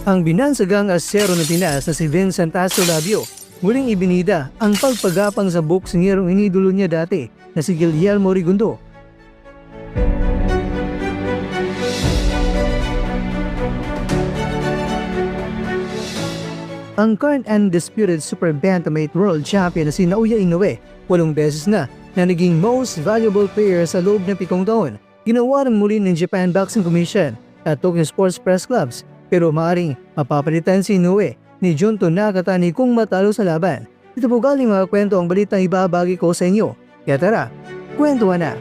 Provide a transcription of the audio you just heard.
Ang binansagang asero na Pinas na si Vincent Astrolabio, muling ibinida ang pagpagapang sa boksingerong inidolo niya dati na si Guillermo Rigundo. Ang current undisputed super bantamweight world champion na si Naoya Inoue, 8 beses na naging most valuable player sa loob ng 7 taon, ginawa rin muli ng Japan Boxing Commission at Tokyo Sports Press Clubs, pero maaaring mapapalitan si Inoue ni Junto Nakatani kung matalo sa laban. Ito po galing mga kwento ang balitang ibabagi ko sa inyo. Kaya tara, kwentuhan na!